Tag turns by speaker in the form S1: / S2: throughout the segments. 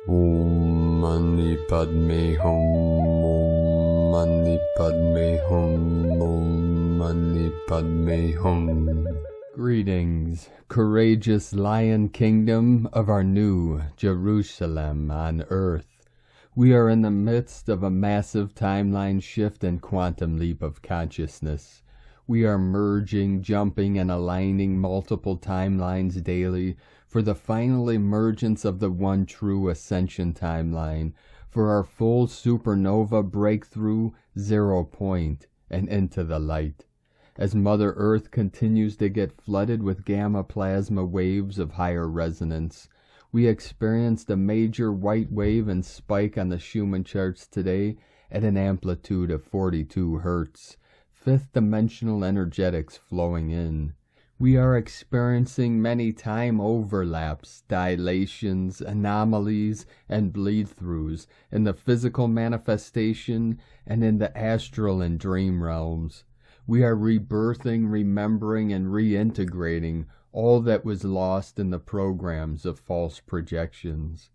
S1: Om Mani Padme Hum, Om Mani Padme Hum, Om Mani Padme Hum. Greetings, courageous Lion Kingdom of our new Jerusalem on Earth. We are in the midst of a massive timeline shift and quantum leap of consciousness. We are merging, jumping, and aligning multiple timelines daily for the final emergence of the One True Ascension Timeline, for our full Supernova Breakthrough Zero Point and into the light. As Mother Earth continues to get flooded with gamma plasma waves of higher resonance, we experienced a major white wave and spike on the Schumann charts today at an amplitude of 42 Hertz. Fifth dimensional energetics flowing in. We are experiencing many time overlaps, dilations, anomalies, and bleed-throughs in the physical manifestation and in the astral and dream realms. We are rebirthing, remembering, and reintegrating all that was lost in the programs of false projections.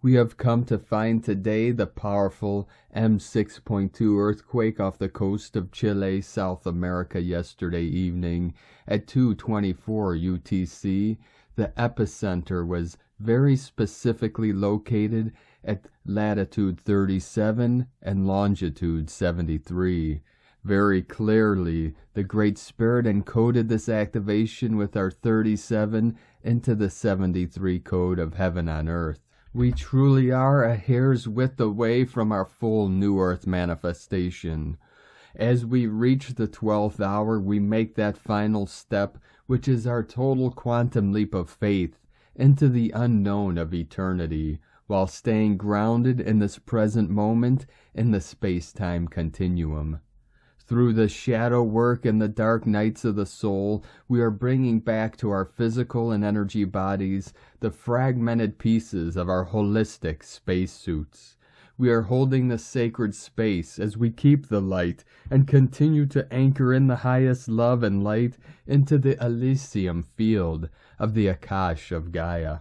S1: We have come to find today the powerful M6.2 earthquake off the coast of Chile, South America yesterday evening at 2:24 UTC. The epicenter was very specifically located at latitude 37 and longitude 73. Very clearly, the Great Spirit encoded this activation with our 37 into the 73 code of heaven on earth. We truly are a hair's width away from our full New Earth manifestation. As we reach the 12th hour, we make that final step, which is our total quantum leap of faith into the unknown of eternity, while staying grounded in this present moment in the space-time continuum. Through the shadow work and the dark nights of the soul, we are bringing back to our physical and energy bodies the fragmented pieces of our holistic spacesuits. We are holding the sacred space as we keep the light and continue to anchor in the highest love and light into the Elysium field of the Akash of Gaia.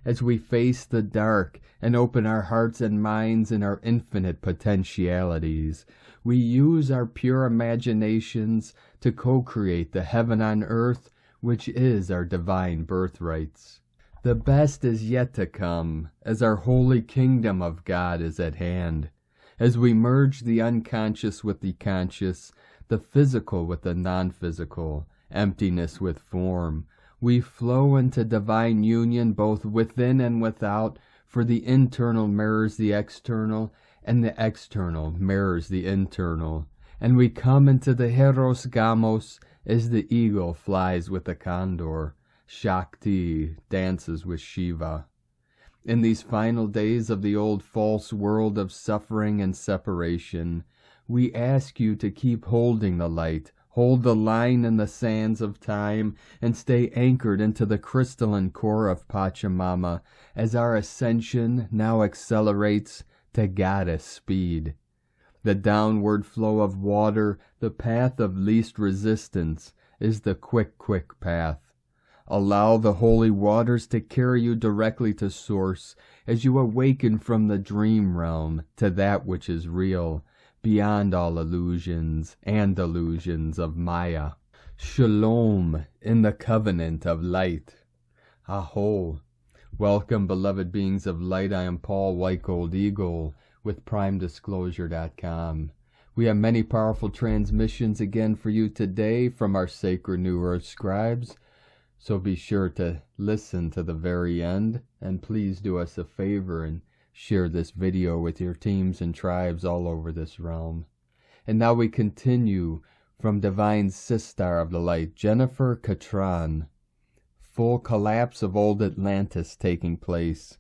S1: As we face the dark and open our hearts and minds in our infinite potentialities, we use our pure imaginations to co-create the heaven on earth, which is our divine birthrights. The best is yet to come, as our holy kingdom of God is at hand. As we merge the unconscious with the conscious, the physical with the non-physical, emptiness with form, we flow into divine union both within and without, for the internal mirrors the external, and the external mirrors the internal. And we come into the Heros Gamos as the eagle flies with the condor. Shakti dances with Shiva. In these final days of the old false world of suffering and separation, we ask you to keep holding the light, hold the line in the sands of time, and stay anchored into the crystalline core of Pachamama as our ascension now accelerates to goddess speed. The downward flow of water, the path of least resistance, is the quick path. Allow the holy waters to carry you directly to source as you awaken from the dream realm to that which is real, beyond all illusions and delusions of Maya. Shalom in the covenant of light. Aho. Welcome, beloved beings of light. I am Paul White Gold Eagle with PrimeDisclosure.com. We have many powerful transmissions again for you today from our sacred New Earth scribes. So be sure to listen to the very end, and please do us a favor and share this video with your teams and tribes all over this realm. And now we continue from Divine Sister of the Light, Jennifer Catron. Full collapse of old Atlantis taking place,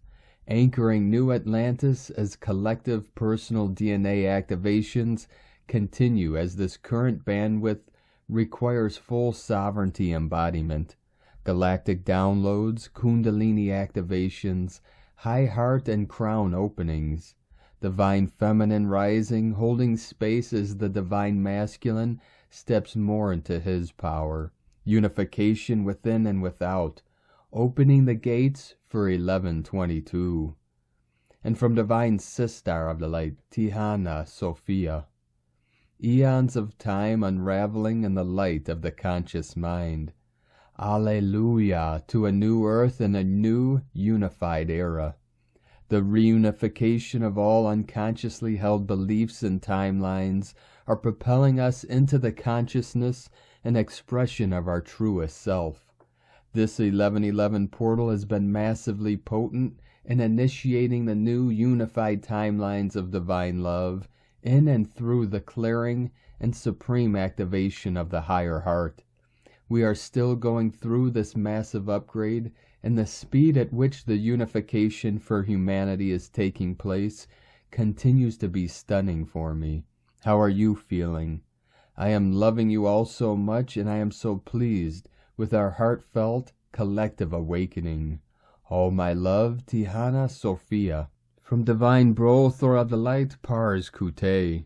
S1: anchoring new Atlantis as collective personal DNA activations continue as this current bandwidth requires full sovereignty embodiment. Galactic downloads, Kundalini activations, high heart and crown openings. Divine feminine rising, holding space as the divine masculine steps more into his power. Unification within and without, opening the gates for 1122. and from divine Sistar of the Light, Tihana Sophia. Eons of time unraveling in the light of the conscious mind. Alleluia to a new earth and a new unified era. The reunification of all unconsciously held beliefs and timelines are propelling us into the consciousness and expression of our truest self. This 1111 portal has been massively potent in initiating the new unified timelines of divine love in and through the clearing and supreme activation of the higher heart. We are still going through this massive upgrade, and the speed at which the unification for humanity is taking place continues to be stunning for me. How are you feeling? I am loving you all so much, and I am so pleased with our heartfelt collective awakening. All my love, Tihana Sophia. From Divine Brothor of the Light, Pars Kute.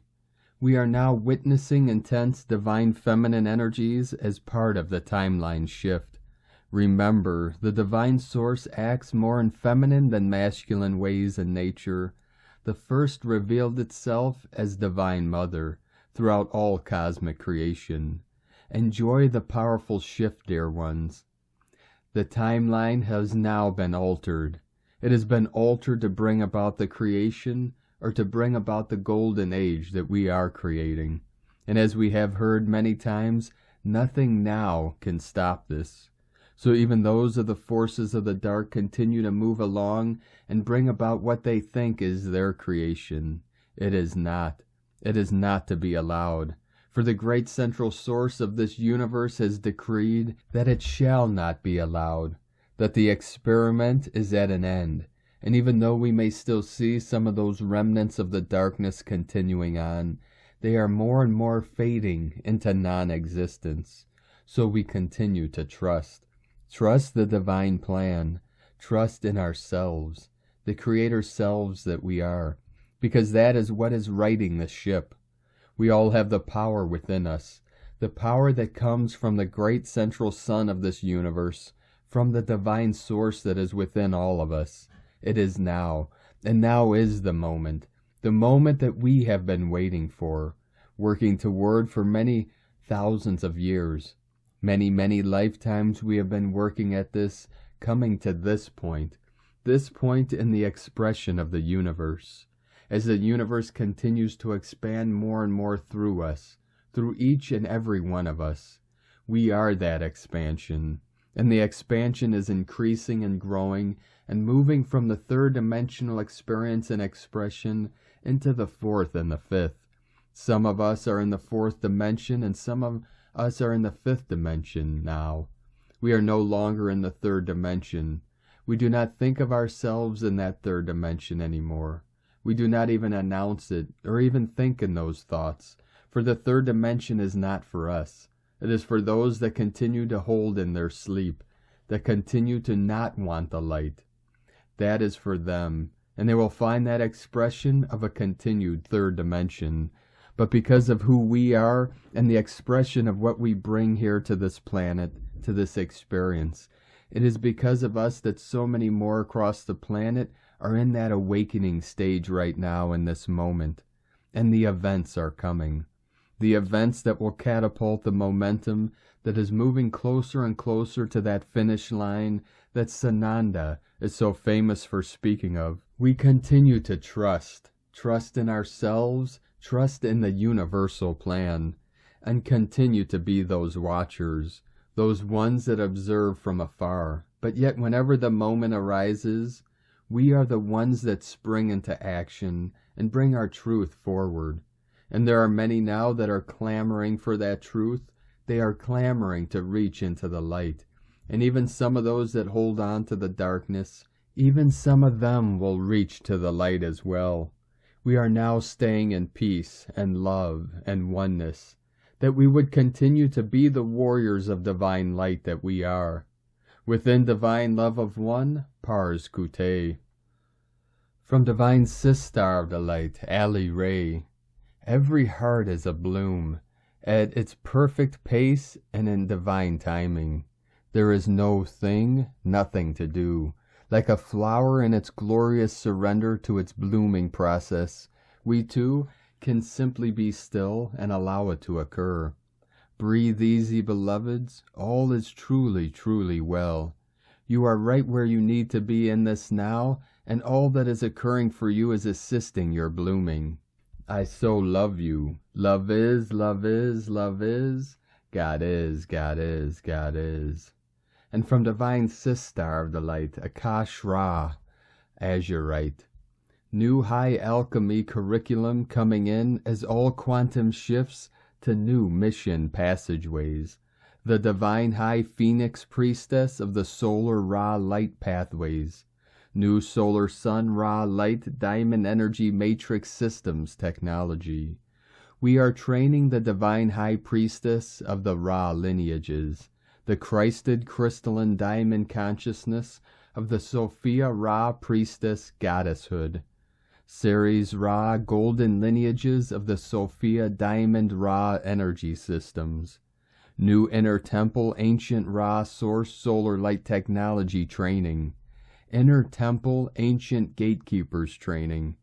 S1: We are now witnessing intense divine feminine energies as part of the timeline shift. Remember, the divine source acts more in feminine than masculine ways in nature. The first revealed itself as Divine Mother throughout all cosmic creation. Enjoy the powerful shift, dear ones. The timeline has now been altered. It has been altered to bring about the creation or to bring about the golden age that we are creating. And as we have heard many times, nothing now can stop this. So even those of the forces of the dark continue to move along and bring about what they think is their creation. It is not. It is not to be allowed. For the great central source of this universe has decreed that it shall not be allowed, that the experiment is at an end. And even though we may still see some of those remnants of the darkness continuing on, they are more and more fading into non-existence. So we continue to trust. Trust the divine plan. Trust in ourselves, the creator selves that we are, because that is what is righting the ship. We all have the power within us, the power that comes from the great central sun of this universe, from the divine source that is within all of us. It is now, and now is the moment that we have been waiting for, working toward for many thousands of years. Many, many lifetimes we have been working at this, coming to this point in the expression of the universe. As the universe continues to expand more and more through us, through each and every one of us, we are that expansion. And the expansion is increasing and growing and moving from the third dimensional experience and expression into the fourth and the fifth. Some of us are in the fourth dimension and some of us are in the fifth dimension now. We are no longer in the third dimension. We do not think of ourselves in that third dimension anymore. We do not even announce it or even think in those thoughts, for the third dimension is not for us. It is for those that continue to hold in their sleep, that continue to not want the light. That is for them, and they will find that expression of a continued third dimension. But because of who we are and the expression of what we bring here to this planet, to this experience, it is because of us that so many more across the planet are in that awakening stage right now in this moment. And the events are coming. The events that will catapult the momentum that is moving closer and closer to that finish line that Sananda is so famous for speaking of. We continue to trust in ourselves, trust in the universal plan, and continue to be those watchers, those ones that observe from afar. But yet whenever the moment arises, we are the ones that spring into action and bring our truth forward. And there are many now that are clamoring for that truth. They are clamoring to reach into the light. And even some of those that hold on to the darkness, even some of them will reach to the light as well. We are now staying in peace and love and oneness, that we would continue to be the warriors of divine light that we are. Within divine love of one, Pars Kute. From divine Sistar of the Light, Ali Ray. Every heart is a bloom, at its perfect pace and in divine timing. There is no thing, nothing to do. Like a flower in its glorious surrender to its blooming process, we too can simply be still and allow it to occur. Breathe easy, beloveds. All is truly, truly well. You are right where you need to be in this now, and all that is occurring for you is assisting your blooming. I so love you. Love is, love is, love is. God is, God is, God is. And from Divine Sistar of the Light, Akash Ra, Azurite. New high alchemy curriculum coming in as all quantum shifts to new mission passageways. The Divine High Phoenix Priestess of the Solar Ra Light Pathways. New Solar Sun Ra Light Diamond Energy Matrix Systems Technology. We are training the Divine High Priestess of the Ra lineages. The Christed Crystalline Diamond Consciousness of the Sophia Ra Priestess Goddesshood. Ceres Ra Golden Lineages of the Sophia Diamond Ra Energy Systems. New Inner Temple Ancient Ra Source Solar Light Technology Training. Inner Temple Ancient Gatekeepers Training.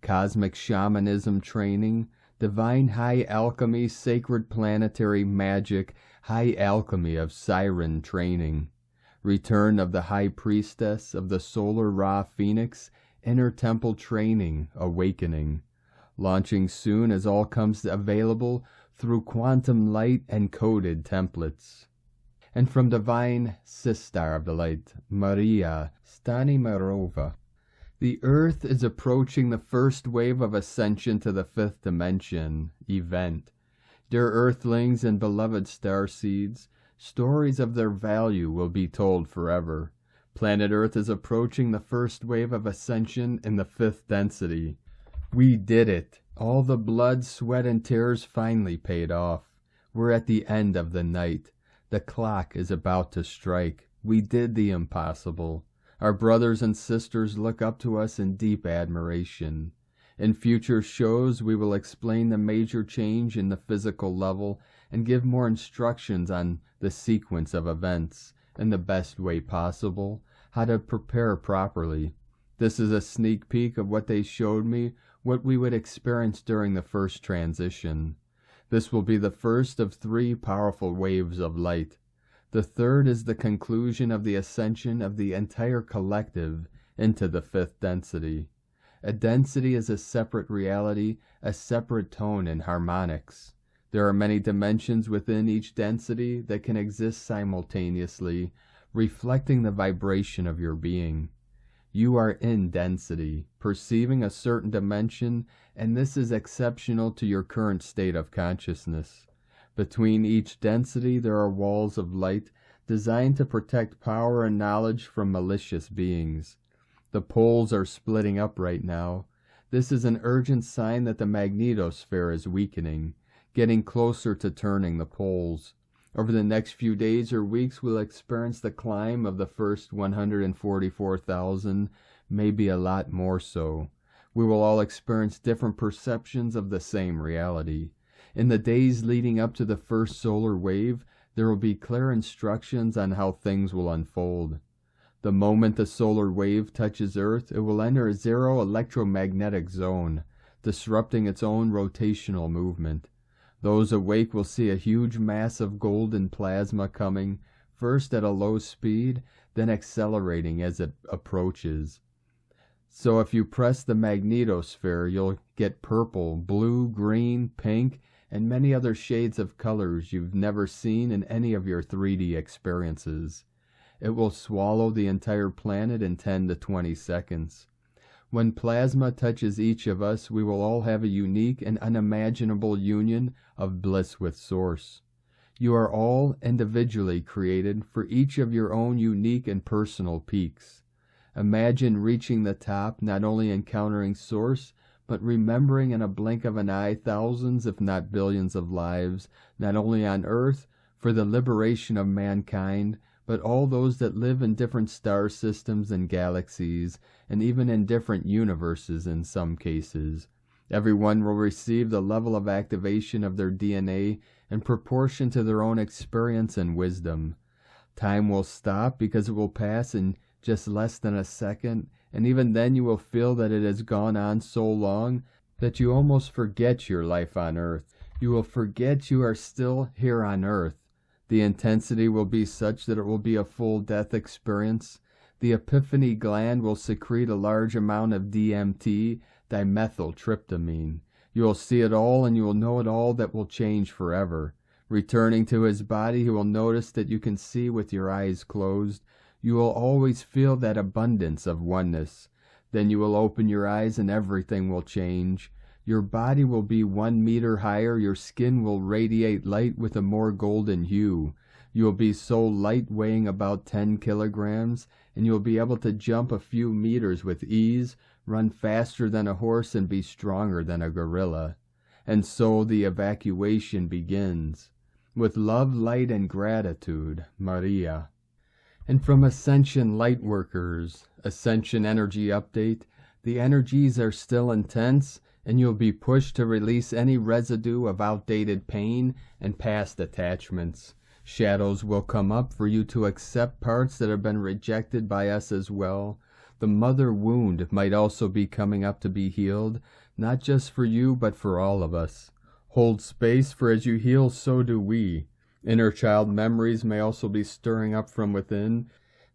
S1: Cosmic Shamanism Training. Divine High Alchemy Sacred Planetary Magic High Alchemy of Siren Training. Return of the High Priestess of the Solar Ra Phoenix Inner Temple Training Awakening. Launching soon as all comes available through quantum light and coded templates. And from Divine Sistar of the Light, Maria Stanimarova. The Earth is approaching the first wave of ascension to the fifth dimension event. Dear Earthlings and beloved starseeds, stories of their value will be told forever. Planet Earth is approaching the first wave of ascension in the fifth density. We did it. All the blood, sweat, and tears finally paid off. We're at the end of the night. The clock is about to strike. We did the impossible. Our brothers and sisters look up to us in deep admiration. In future shows, we will explain the major change in the physical level and give more instructions on the sequence of events in the best way possible, how to prepare properly. This is a sneak peek of what they showed me, what we would experience during the first transition. This will be the first of 3 powerful waves of light. The third is the conclusion of the ascension of the entire collective into the fifth density. A density is a separate reality, a separate tone and harmonics. There are many dimensions within each density that can exist simultaneously, reflecting the vibration of your being. You are in density, perceiving a certain dimension, and this is exceptional to your current state of consciousness. Between each density there are walls of light designed to protect power and knowledge from malicious beings. The poles are splitting up right now. This is an urgent sign that the magnetosphere is weakening, getting closer to turning the poles. Over the next few days or weeks, we'll experience the climb of the first 144,000, maybe a lot more so. We will all experience different perceptions of the same reality. In the days leading up to the first solar wave, there will be clear instructions on how things will unfold. The moment the solar wave touches Earth, it will enter a zero electromagnetic zone, disrupting its own rotational movement. Those awake will see a huge mass of golden plasma coming, first at a low speed, then accelerating as it approaches. So if you press the magnetosphere, you'll get purple, blue, green, pink, and many other shades of colors you've never seen in any of your 3D experiences. It will swallow the entire planet in 10 to 20 seconds. When plasma touches each of us, we will all have a unique and unimaginable union of bliss with Source. You are all individually created for each of your own unique and personal peaks. Imagine reaching the top, not only encountering Source, but remembering in a blink of an eye thousands, if not billions of lives, not only on Earth, for the liberation of mankind, but all those that live in different star systems and galaxies, and even in different universes in some cases. Everyone will receive the level of activation of their DNA in proportion to their own experience and wisdom. Time will stop because it will pass in just less than a second, and even then you will feel that it has gone on so long that you almost forget your life on Earth. You will forget you are still here on Earth. The intensity will be such that it will be a full death experience. The epiphany gland will secrete a large amount of DMT, dimethyltryptamine. You will see it all and you will know it all that will change forever. Returning to his body, he will notice that you can see with your eyes closed. You will always feel that abundance of oneness. Then you will open your eyes and everything will change. Your body will be 1 meter higher. Your skin will radiate light with a more golden hue. You will be so light, weighing about 10 kilograms, and you will be able to jump a few meters with ease, run faster than a horse, and be stronger than a gorilla. And so the evacuation begins. With love, light, and gratitude, Maria. And from Ascension Lightworkers, Ascension Energy Update, the energies are still intense, and you'll be pushed to release any residue of outdated pain and past attachments. Shadows will come up for you to accept parts that have been rejected by us as well. The mother wound might also be coming up to be healed, not just for you, but for all of us. Hold space, for as you heal, so do we. Inner child memories may also be stirring up from within.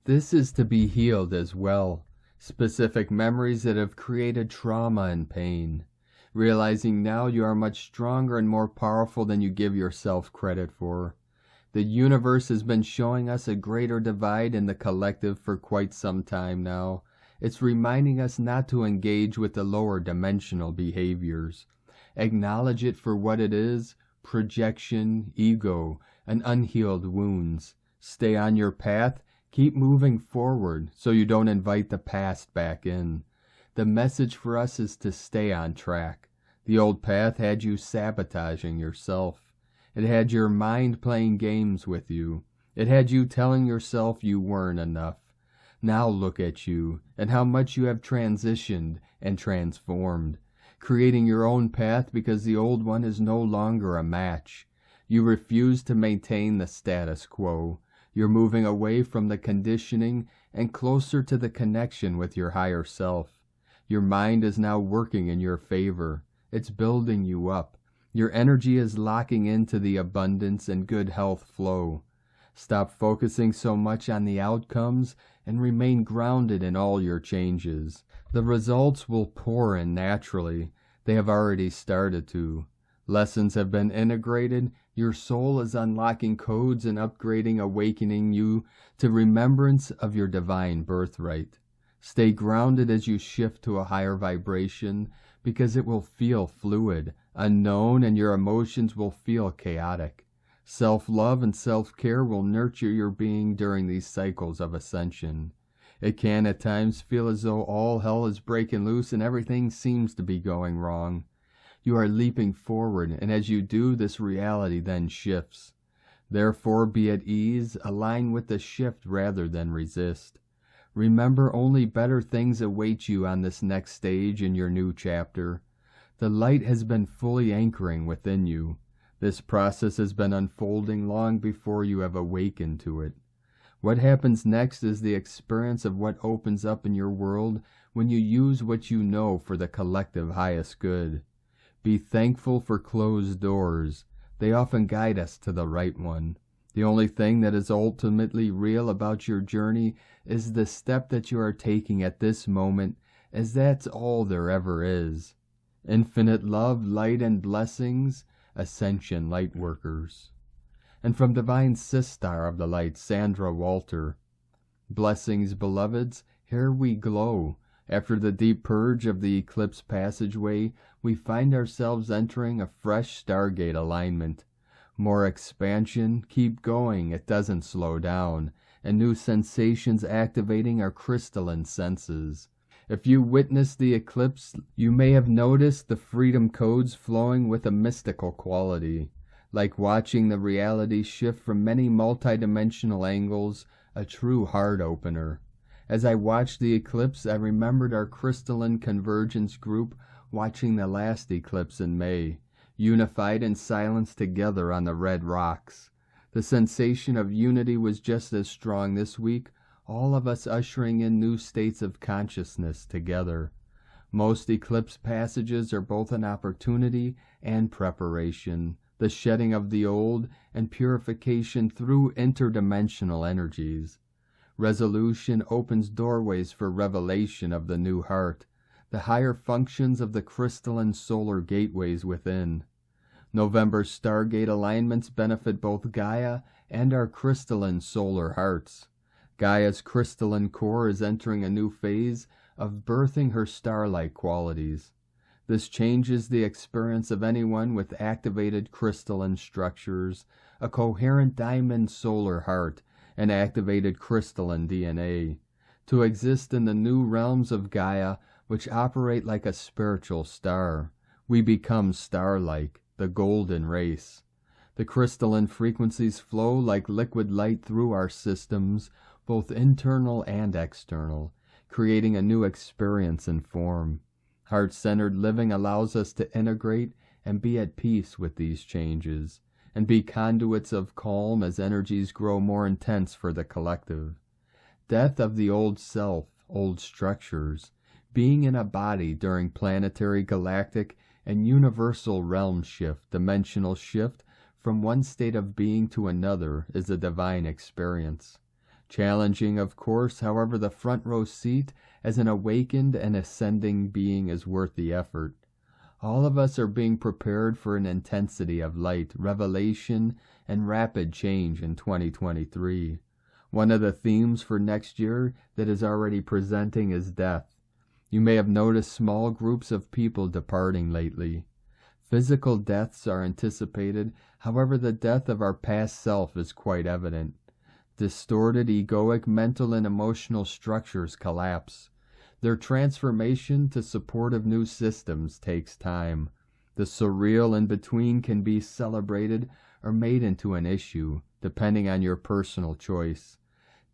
S1: This is to be healed as well. Specific memories that have created trauma and pain. Realizing now you are much stronger and more powerful than you give yourself credit for. The universe has been showing us a greater divide in the collective for quite some time now. It's reminding us not to engage with the lower dimensional behaviors. Acknowledge it for what it is, projection, ego, and unhealed wounds. Stay on your path, keep moving forward so you don't invite the past back in. The message for us is to stay on track. The old path had you sabotaging yourself. It had your mind playing games with you. It had you telling yourself you weren't enough. Now look at you, and how much you have transitioned and transformed, creating your own path because the old one is no longer a match. You refuse to maintain the status quo. You're moving away from the conditioning and closer to the connection with your higher self. Your mind is now working in your favor. It's building you up. Your energy is locking into the abundance and good health flow. Stop focusing so much on the outcomes and remain grounded in all your changes. The results will pour in naturally. They have already started to. Lessons have been integrated. Your soul is unlocking codes and upgrading, awakening you to remembrance of your divine birthright. Stay grounded as you shift to a higher vibration, because it will feel fluid, unknown, and your emotions will feel chaotic. Self-love and self-care will nurture your being during these cycles of ascension. It can at times feel as though all hell is breaking loose and everything seems to be going wrong. You are leaping forward, and as you do, this reality then shifts. Therefore, be at ease, align with the shift rather than resist. Remember, only better things await you on this next stage in your new chapter. The light has been fully anchoring within you. This process has been unfolding long before you have awakened to it. What happens next is the experience of what opens up in your world when you use what you know for the collective highest good. Be thankful for closed doors. They often guide us to the right one. The only thing that is ultimately real about your journey is the step that you are taking at this moment, as that's all there ever is. Infinite love, light, and blessings, Ascension Lightworkers. And from Divine Sistar of the Light, Sandra Walter. Blessings, beloveds, here we glow. After the deep purge of the eclipse passageway, we find ourselves entering a fresh Stargate alignment. More expansion, keep going, it doesn't slow down, and new sensations activating our crystalline senses. If you witnessed the eclipse, you may have noticed the freedom codes flowing with a mystical quality. Like watching the reality shift from many multidimensional angles, a true heart-opener. As I watched the eclipse, I remembered our Crystalline Convergence group watching the last eclipse in May, unified in silence together on the red rocks. The sensation of unity was just as strong this week, all of us ushering in new states of consciousness together. Most eclipse passages are both an opportunity and preparation, the shedding of the old and purification through interdimensional energies. Resolution opens doorways for revelation of the new heart, the higher functions of the crystalline solar gateways within. November's Stargate alignments benefit both Gaia and our crystalline solar hearts. Gaia's crystalline core is entering a new phase of birthing her star-like qualities. This changes the experience of anyone with activated crystalline structures, a coherent diamond solar heart, and activated crystalline DNA, to exist in the new realms of Gaia, which operate like a spiritual star. We become star-like, the golden race. The crystalline frequencies flow like liquid light through our systems, both internal and external, creating a new experience and form. Heart-centered living allows us to integrate and be at peace with these changes, and be conduits of calm as energies grow more intense for the collective. Death of the old self, old structures, being in a body during planetary, galactic, and universal realm shift, dimensional shift from one state of being to another is a divine experience. Challenging, of course, however, the front row seat as an awakened and ascending being is worth the effort. All of us are being prepared for an intensity of light, revelation, and rapid change in 2023. One of the themes for next year that is already presenting is death. You may have noticed small groups of people departing lately. Physical deaths are anticipated, however, the death of our past self is quite evident. Distorted egoic mental and emotional structures collapse. Their transformation to supportive new systems takes time. The surreal in between can be celebrated or made into an issue, depending on your personal choice.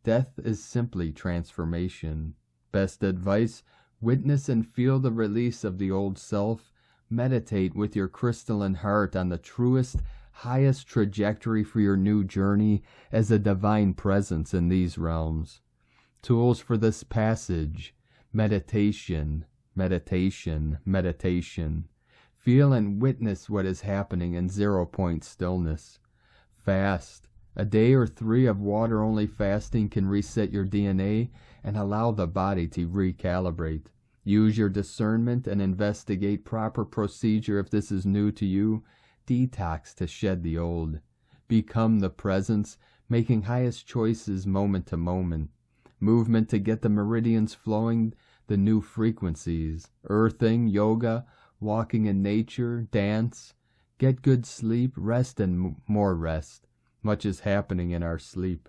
S1: Death is simply transformation. Best advice: witness and feel the release of the old self. Meditate with your crystalline heart on the truest, highest trajectory for your new journey as a divine presence in these realms. Tools for this passage: meditation, meditation, meditation. Feel and witness what is happening in 0 point stillness. Fast. A day or 3 of water-only fasting can reset your DNA and allow the body to recalibrate. Use your discernment and investigate proper procedure if this is new to you. Detox to shed the old. Become the presence, making highest choices moment to moment. Movement to get the meridians flowing, the new frequencies. Earthing, yoga, walking in nature, dance. Get good sleep, rest and more rest. Much is happening in our sleep.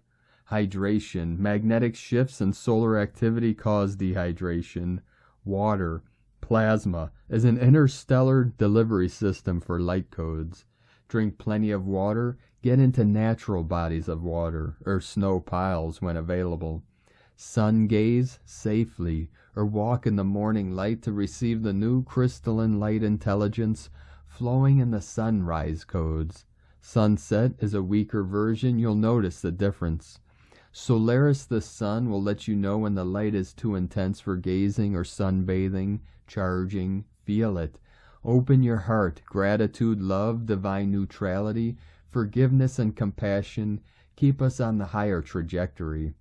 S1: Hydration. Magnetic shifts and solar activity cause dehydration. Water, plasma, is an interstellar delivery system for light codes. Drink plenty of water. Get into natural bodies of water, or snow piles when available. Sun gaze safely, or walk in the morning light to receive the new crystalline light intelligence flowing in the sunrise codes. Sunset is a weaker version. You'll notice the difference. Solaris, the sun, will let you know when the light is too intense for gazing or sunbathing, charging. Feel it. Open your heart. Gratitude, love, divine neutrality, forgiveness, and compassion keep us on the higher trajectory.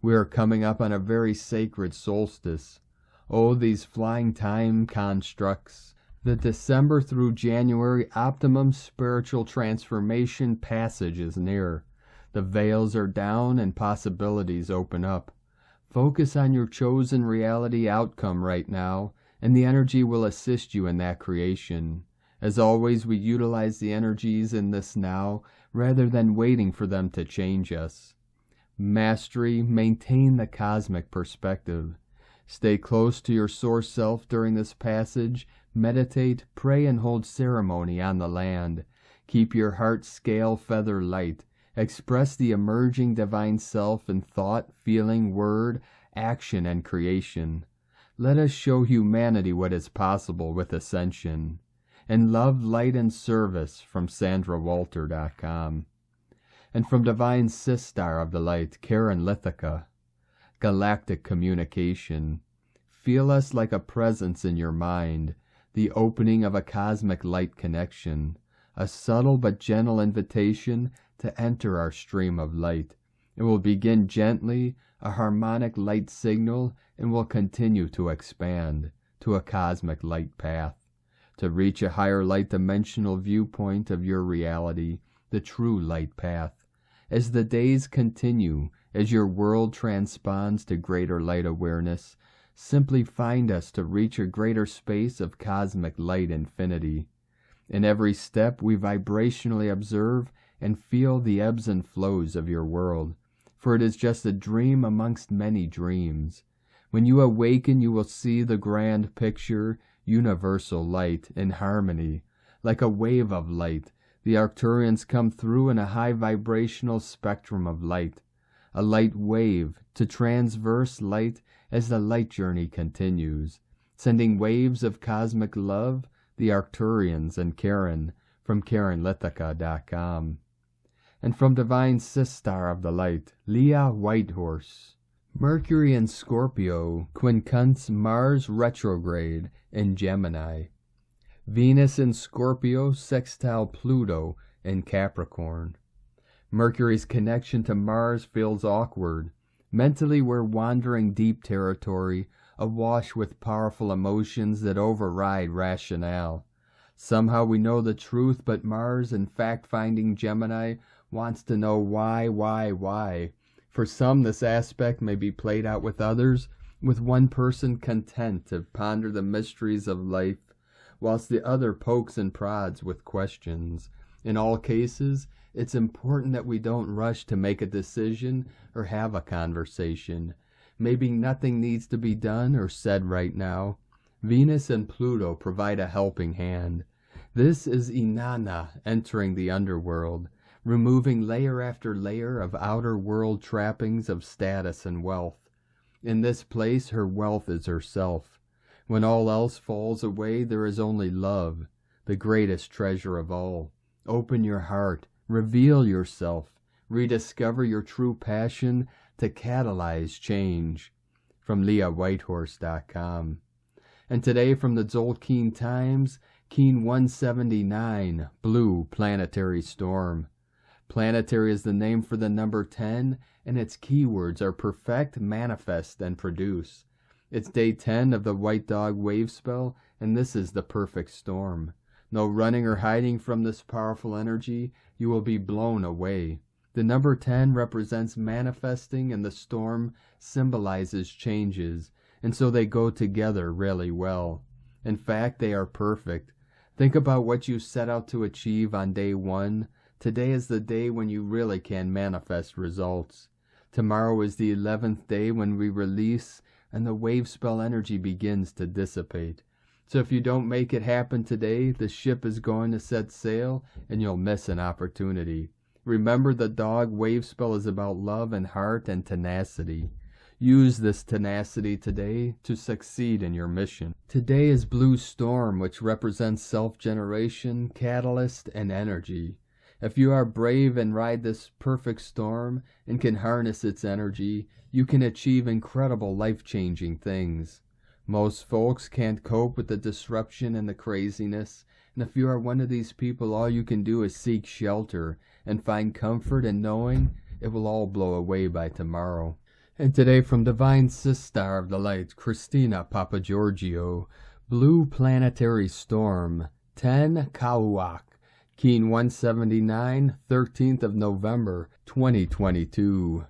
S1: We are coming up on a very sacred solstice. Oh, these flying time constructs. The December through January optimum spiritual transformation passage is near. The veils are down and possibilities open up. Focus on your chosen reality outcome right now, and the energy will assist you in that creation. As always, we utilize the energies in this now, rather than waiting for them to change us. Mastery, maintain the cosmic perspective. Stay close to your source self during this passage. Meditate, pray, and hold ceremony on the land. Keep your heart scale feather light. Express the emerging divine self in thought, feeling, word, action, and creation. Let us show humanity what is possible with Ascension. And love, light, and service from SandraWalter.com. And from Divine Sistar of the Light, Karen Lithica. galactic communication. Feel us like a presence in your mind, the opening of a cosmic light connection, a subtle but gentle invitation to enter our stream of light. It will begin gently, a harmonic light signal, and will continue to expand to a cosmic light path, to reach a higher light dimensional viewpoint of your reality, the true light path. As the days continue, as your world transponds to greater light awareness, simply find us to reach a greater space of cosmic light infinity. In every step we vibrationally observe and feel the ebbs and flows of your world, for it is just a dream amongst many dreams. When you awaken, you will see the grand picture, universal light in harmony. Like a wave of light, the Arcturians come through in a high vibrational spectrum of light, a light wave to transverse light as the light journey continues, sending waves of cosmic love, the Arcturians and Karen, from KarenLithica.com. And from Divine Sistar of the Light, Leah Whitehorse. Mercury in Scorpio quincunx Mars retrograde in Gemini. Venus in Scorpio sextile Pluto in Capricorn. Mercury's connection to Mars feels awkward. Mentally we're wandering deep territory, awash with powerful emotions that override rationale. Somehow we know the truth, but Mars, in fact-finding Gemini, wants to know why. For some, this aspect may be played out with others, with one person content to ponder the mysteries of life, whilst the other pokes and prods with questions. In all cases, it's important that we don't rush to make a decision or have a conversation. Maybe nothing needs to be done or said right now. Venus and Pluto provide a helping hand. This is Inanna entering the underworld, removing layer after layer of outer world trappings of status and wealth. In this place, her wealth is herself. When all else falls away, there is only love, the greatest treasure of all. Open your heart, reveal yourself, rediscover your true passion to catalyze change. From LeahWhitehorse.com. And today from the Tzolk'in Times, Keen 179, Blue Planetary Storm. Planetary is the name for the number 10, and its keywords are perfect, manifest, and produce. It's day 10 of the White Dog wave spell, and this is the perfect storm. No running or hiding from this powerful energy, you will be blown away. The number 10 represents manifesting, and the storm symbolizes changes, and so they go together really well. In fact, they are perfect. Think about what you set out to achieve on day 1. Today is the day when you really can manifest results. Tomorrow is the 11th day when we release and the wave spell energy begins to dissipate. So if you don't make it happen today, the ship is going to set sail and you'll miss an opportunity. Remember, the dog wave spell is about love and heart and tenacity. Use this tenacity today to succeed in your mission. Today is Blue Storm, which represents self-generation, catalyst, and energy. If you are brave and ride this perfect storm and can harness its energy, you can achieve incredible life-changing things. Most folks can't cope with the disruption and the craziness, and if you are one of these people, all you can do is seek shelter and find comfort in knowing it will all blow away by tomorrow. And today from Divine Sistar of the Light, Christina Papagiorgio, Blue Planetary Storm, 10 Kauak, Keen 179, 13th of November, 2022.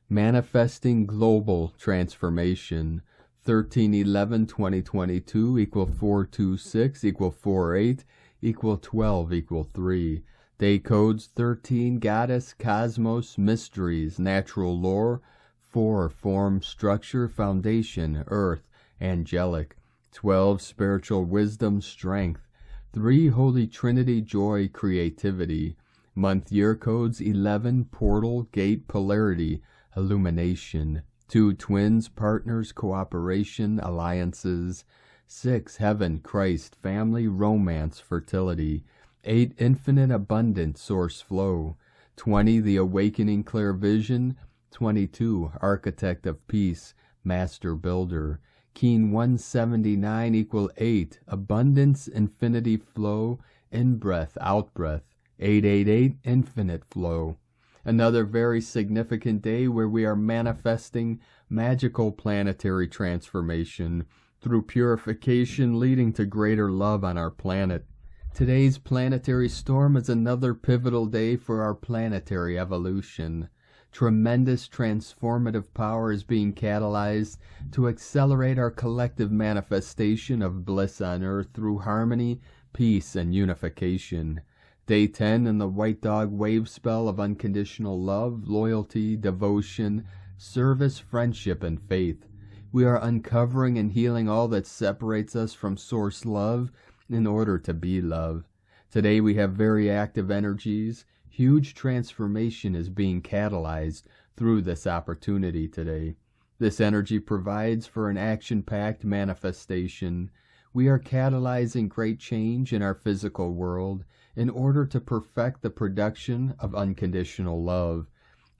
S1: Manifesting Global Transformation, 13/11/2022 equal 426 equal 48 equal 12 equal 3. Day codes 13 Goddess, Cosmos, Mysteries, Natural Lore, 4 Form, Structure, Foundation, Earth, Angelic, 12 Spiritual Wisdom, Strength, 3 Holy Trinity, Joy, Creativity. Month year codes 11 Portal, Gate, Polarity, Illumination. 2 Twins, Partners, Cooperation, Alliances. 6 Heaven, Christ, Family, Romance, Fertility. 8 Infinite, Abundant, Source, Flow. 20 The Awakening, Clear Vision. 22, Architect of Peace, Master Builder. Keen 179 equal 8, Abundance, Infinity Flow, In-breath, Out-breath. 888, Infinite Flow. Another very significant day where we are manifesting magical planetary transformation through purification leading to greater love on our planet. Today's planetary storm is another pivotal day for our planetary evolution. Tremendous transformative power is being catalyzed to accelerate our collective manifestation of bliss on Earth through harmony, peace, and unification. Day 10 in the White Dog wave spell of unconditional love, loyalty, devotion, service, friendship, and faith. We are uncovering and healing all that separates us from Source Love in order to be love. Today we have very active energies. Huge transformation is being catalyzed through this opportunity today. This energy provides for an action-packed manifestation. We are catalyzing great change in our physical world in order to perfect the production of unconditional love.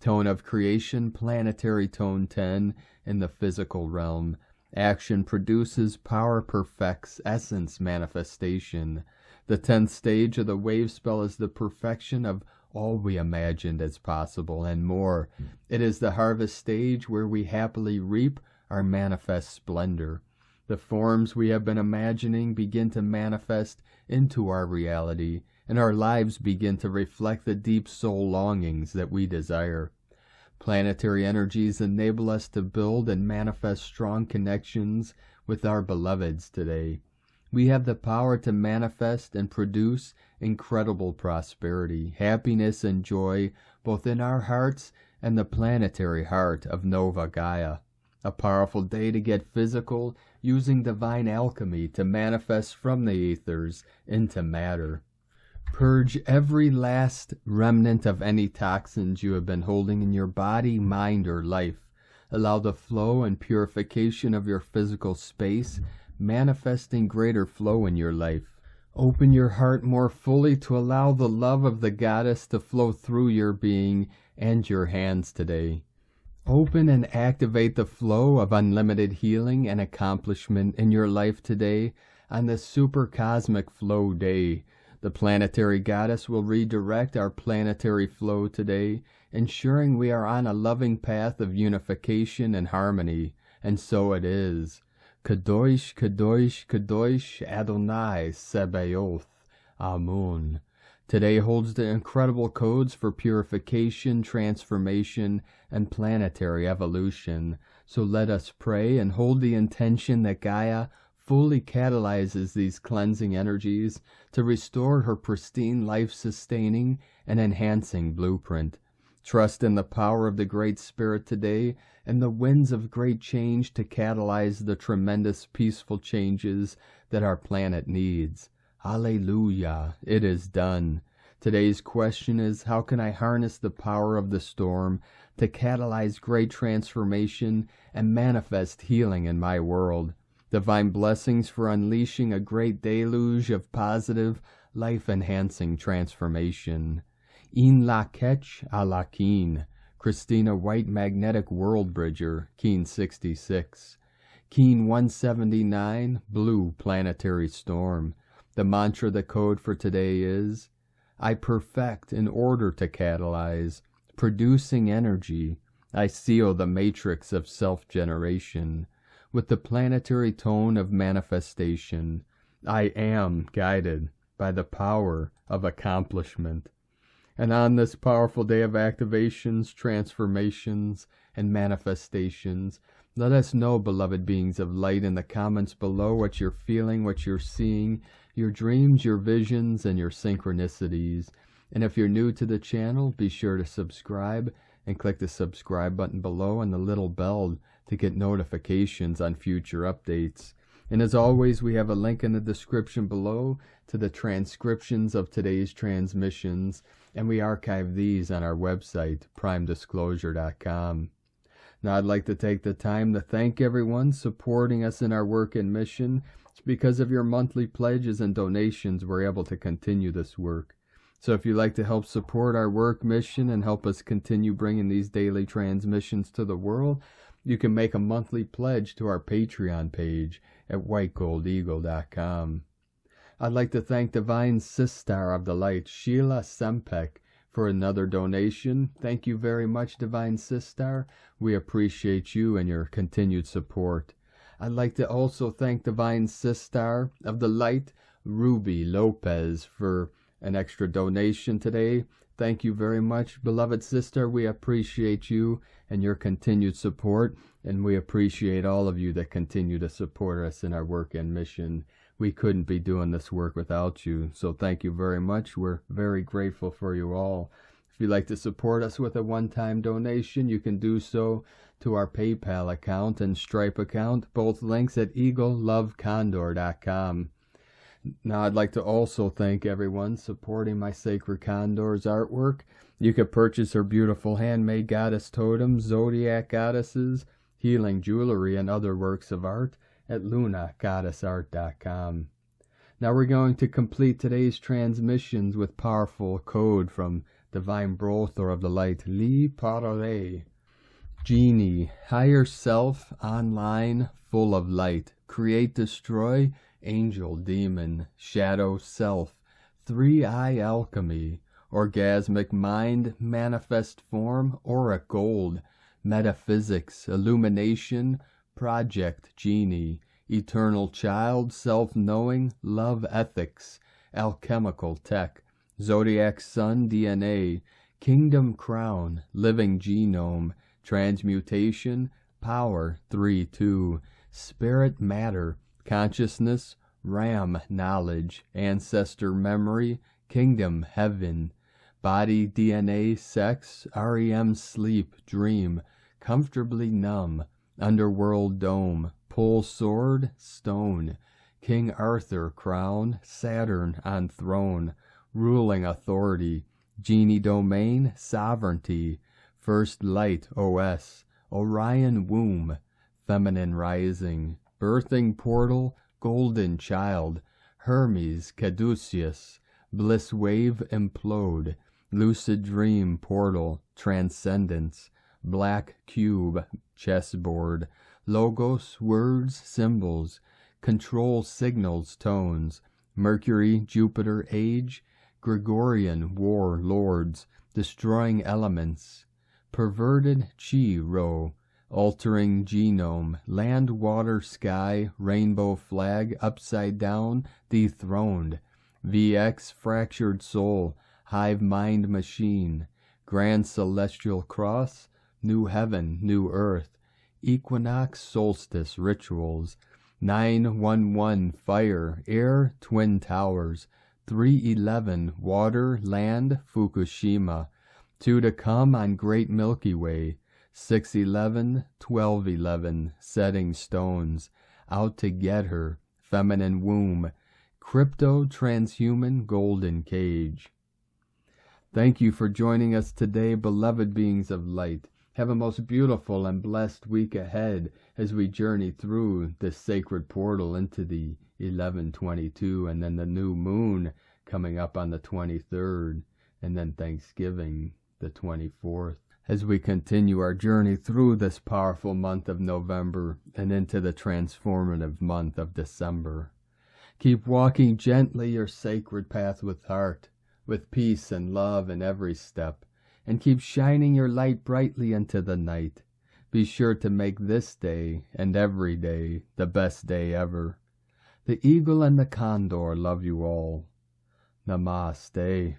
S1: Tone of creation, planetary tone 10 in the physical realm. Action produces, power perfects, essence manifestation. The 10th stage of the wave spell is the perfection of all we imagined as possible and more. It is the harvest stage where we happily reap our manifest splendor. The forms we have been imagining begin to manifest into our reality, and our lives begin to reflect the deep soul longings that we desire. Planetary energies enable us to build and manifest strong connections with our beloveds today. We have the power to manifest and produce incredible prosperity, happiness, and joy both in our hearts and the planetary heart of Nova Gaia. A powerful day to get physical, using divine alchemy to manifest from the ethers into matter. Purge every last remnant of any toxins you have been holding in your body, mind, or life. Allow the flow and purification of your physical space, manifesting greater flow in your life. Open your heart more fully to allow the love of the goddess to flow through your being and your hands today. Open and activate the flow of unlimited healing and accomplishment in your life today on this super cosmic flow day. The planetary goddess will redirect our planetary flow today, ensuring we are on a loving path of unification and harmony, and so it is. Kadosh, Kadosh, Kadosh, Adonai, Sebaoth, Amun. Today holds the incredible codes for purification, transformation, and planetary evolution. So let us pray and hold the intention that Gaia fully catalyzes these cleansing energies to restore her pristine, life-sustaining, and enhancing blueprint. Trust in the power of the Great Spirit today and the winds of great change to catalyze the tremendous peaceful changes that our planet needs. Hallelujah, it is done. Today's question is, how can I harness the power of the storm to catalyze great transformation and manifest healing in my world? Divine blessings for unleashing a great deluge of positive, life-enhancing transformation. In la ketch a la keen. Christina White, Magnetic World Bridger, Keen 66. Keen 179, Blue Planetary Storm. The mantra, the code for today is, I perfect in order to catalyze, producing energy. I seal the matrix of self-generation. With the planetary tone of manifestation, I am guided by the power of accomplishment. And on this powerful day of activations, transformations, and manifestations, let us know, beloved beings of light, in the comments below what you're feeling, what you're seeing, your dreams, your visions, and your synchronicities. And if you're new to the channel, be sure to subscribe and click the subscribe button below and the little bell to get notifications on future updates. And as always, we have a link in the description below to the transcriptions of today's transmissions, and we archive these on our website, primedisclosure.com. Now, I'd like to take the time to thank everyone supporting us in our work and mission. It's because of your monthly pledges and donations we're able to continue this work. So if you'd like to help support our work mission and help us continue bringing these daily transmissions to the world, you can make a monthly pledge to our Patreon page at whitegoldeagle.com. I'd like to thank Divine Sistar of the Light, Sheila Sempek, for another donation. Thank you very much, Divine Sistar. We appreciate you and your continued support. I'd like to also thank Divine Sistar of the Light, Ruby Lopez, for an extra donation today. Thank you very much, beloved sister. We appreciate you and your continued support, and we appreciate all of you that continue to support us in our work and mission. We couldn't be doing this work without you, so thank you very much. We're very grateful for you all. If you'd like to support us with a one-time donation, you can do so to our PayPal account and Stripe account, both links at eaglelovecondor.com. Now, I'd like to also thank everyone supporting my Sacred Condor's artwork. You can purchase her beautiful handmade goddess totems, zodiac goddesses, healing jewelry, and other works of art at lunagoddessart.com. Now we're going to complete today's transmissions with powerful code from Divine Butler of the Light, Li Prairie. Genie, higher self, online, full of light, create, destroy, angel, demon, shadow, self, three-eye alchemy, orgasmic mind, manifest form, auric gold, metaphysics, illumination, project, genie, eternal child, self-knowing, love, ethics, alchemical tech, zodiac sun, DNA, kingdom crown, living genome, transmutation, power, 3-2, spirit matter, consciousness, Ram knowledge, ancestor memory, kingdom heaven, body DNA sex, REM sleep, dream, comfortably numb, underworld dome, pole sword, stone, King Arthur crown, Saturn on throne, ruling authority, genie domain, sovereignty, first light OS, Orion womb, feminine rising, birthing portal, golden child, Hermes, Caduceus, bliss wave implode, lucid dream portal, transcendence, black cube, chessboard, logos, words, symbols, control signals, tones, Mercury, Jupiter, age, Gregorian, war, lords, destroying elements, perverted chi row, altering genome, land, water, sky, rainbow flag, upside down, dethroned, VX, fractured soul, hive mind machine, grand celestial cross, new heaven, new earth, equinox, solstice, rituals, 911, fire, air, twin towers, 311, water, land, Fukushima, 2 to come on Great Milky Way, 611, 1211, setting stones, out to get her, feminine womb, crypto, transhuman, golden cage. Thank you for joining us today, beloved beings of light. Have a most beautiful and blessed week ahead as we journey through this sacred portal into the 11/22 and then the new moon coming up on the 23rd and then Thanksgiving the 24th. As we continue our journey through this powerful month of November and into the transformative month of December. Keep walking gently your sacred path with heart, with peace and love in every step, and keep shining your light brightly into the night. Be sure to make this day and every day the best day ever. The eagle and the condor love you all. Namaste.